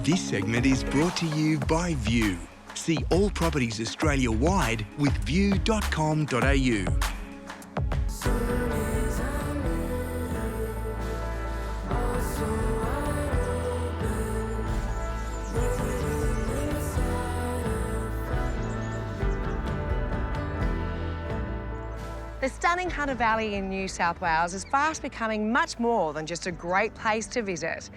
This segment is brought to you by View. See all properties Australia-wide with view.com.au. The stunning Hunter Valley in New South Wales is fast becoming much more than just a great place to visit.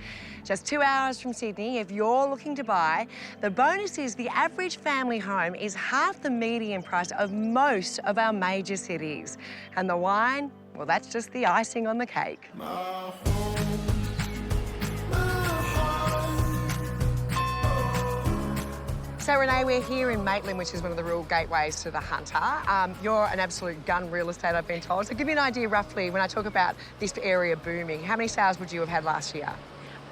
Just 2 hours from Sydney, if you're looking to buy, the bonus is the average family home is half the median price of most of our major cities. And the wine, well, that's just the icing on the cake. So, Renee, we're here in Maitland, which is one of the real gateways to the Hunter. You're an absolute gun real estate, I've been told. So give me an idea, roughly, when I talk about this area booming, how many sales would you have had last year?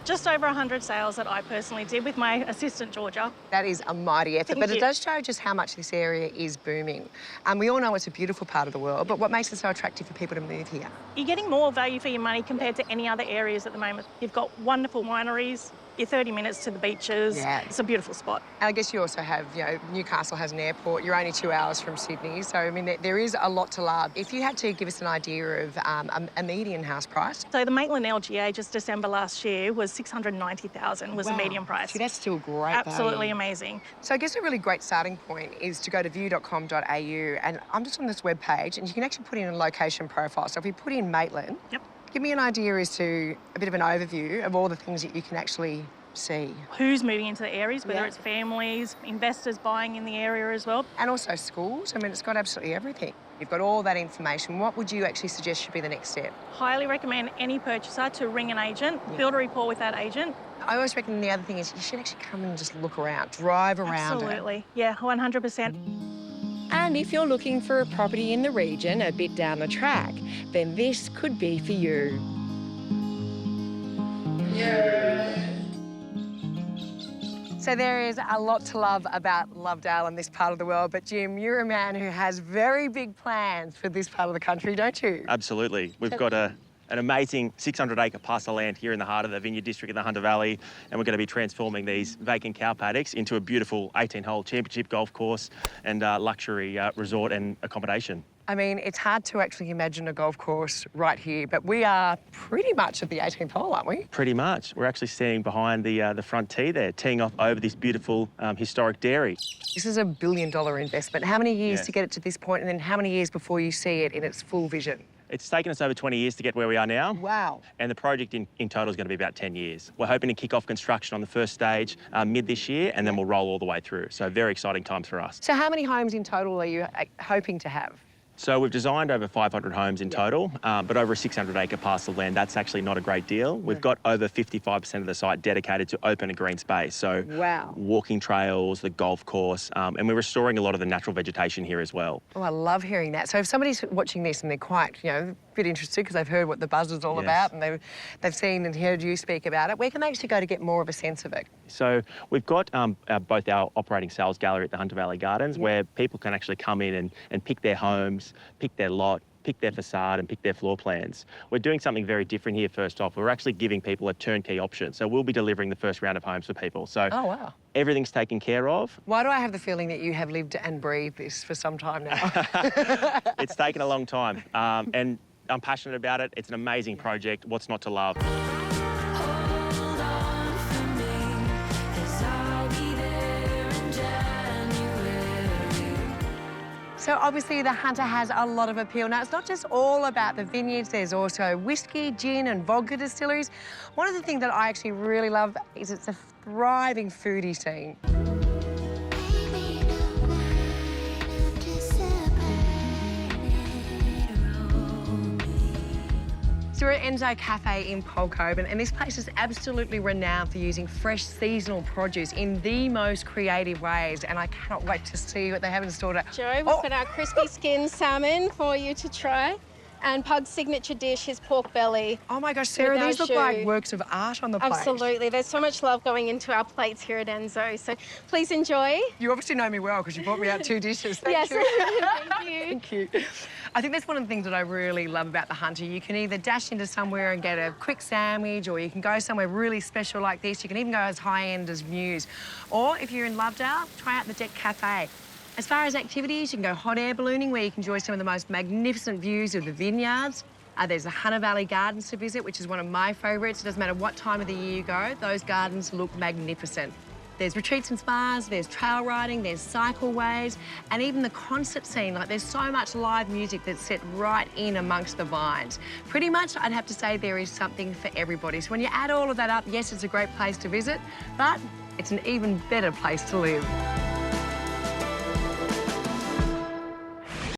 Just over 100 sales that I personally did with my assistant, Georgia. That is a mighty effort, Thank but you. it does show just how much this area is booming. We all know it's a beautiful part of the world, but what makes it so attractive for people to move here? You're getting more value for your money compared to any other areas at the moment. You've got wonderful wineries, you're 30 minutes to the beaches. Yeah. It's a beautiful spot. And I guess you also have, Newcastle has an airport. You're only 2 hours from Sydney. So, I mean, there is a lot to love. If you had to give us an idea of a median house price. So the Maitland LGA just December last year was $690,000 was the median price. See, that's still great Absolutely value. amazing. So I guess a really great starting point is to go to view.com.au, and I'm just on this web page, and you can actually put in a location profile. So if we put in Maitland, Yep. give me an idea as to a bit of an overview of all the things that you can actually see. Who's moving into the areas, whether Yeah. it's families, investors buying in the area as well. And also schools. I mean, it's got absolutely everything. You've got all that information. What would you actually suggest should be the next step? Highly recommend any purchaser to ring an agent, build a rapport with that agent. I always reckon the other thing is you should actually come and just look around, drive around. Absolutely. Yeah, 100%. And if you're looking for a property in the region a bit down the track, then this could be for you. So there is a lot to love about Lovedale and this part of the world, but Jim, you're a man who has very big plans for this part of the country, don't you? Absolutely. We've got an amazing 600-acre parcel of land here in the heart of the Vineyard District of the Hunter Valley, and we're going to be transforming these vacant cow paddocks into a beautiful 18-hole championship golf course and luxury resort and accommodation. I mean, it's hard to actually imagine a golf course right here, but we are pretty much at the 18th hole, aren't we? Pretty much. We're actually standing behind the front tee there, teeing off over this beautiful historic dairy. This is $1 billion investment. How many years Yeah. to get it to this point, and then how many years before you see it in its full vision? It's taken us over 20 years to get where we are now. Wow. And the project in total is going to be about 10 years. We're hoping to kick off construction on the first stage mid this year, and then we'll roll all the way through. So very exciting times for us. So how many homes in total are you hoping to have? So we've designed over 500 homes in total, but over a 600-acre parcel of land, that's actually not a great deal. We've got over 55% of the site dedicated to open and green space. So Wow. walking trails, the golf course, and we're restoring a lot of the natural vegetation here as well. Oh, I love hearing that. So if somebody's watching this and they're quite, a bit interested because they've heard what the buzz is all Yes. about and they've seen and heard you speak about it, where can they actually go to get more of a sense of it? So we've got both our operating sales gallery at the Hunter Valley Gardens, where people can actually come in and pick their homes, pick their lot, pick their facade and pick their floor plans. We're doing something very different here first off. We're actually giving people a turnkey option. So we'll be delivering the first round of homes for people. So Oh, wow. everything's taken care of. Why do I have the feeling that you have lived and breathed this for some time now? It's taken a long time, and I'm passionate about it. It's an amazing project. What's not to love? So obviously the Hunter has a lot of appeal. Now, it's not just all about the vineyards. There's also whiskey, gin and vodka distilleries. One of the things that I actually really love is it's a thriving foodie scene. So we're at Enzo Cafe in Polcoben, and this place is absolutely renowned for using fresh seasonal produce in the most creative ways, and I cannot wait to see what they have in store. Joe, we've got our crispy skin salmon for you to try. And Pug's signature dish is pork belly. Oh my gosh, Sarah, these look like works of art on the plate. Absolutely. There's so much love going into our plates here at Enzo. So please enjoy. You obviously know me well because you brought me out 2 dishes. Yes. You. Thank you. Thank you. I think that's one of the things that I really love about the Hunter. You can either dash into somewhere and get a quick sandwich, or you can go somewhere really special like this. You can even go as high-end as Muse. Or if you're in Lovedale, try out the Deck Cafe. As far as activities, you can go hot air ballooning, where you can enjoy some of the most magnificent views of the vineyards. There's the Hunter Valley Gardens to visit, which is one of my favourites. It doesn't matter what time of the year you go, those gardens look magnificent. There's retreats and spas, there's trail riding, there's cycleways, and even the concert scene. Like, there's so much live music that's set right in amongst the vines. Pretty much, I'd have to say there is something for everybody. So when you add all of that up, yes, it's a great place to visit, but it's an even better place to live.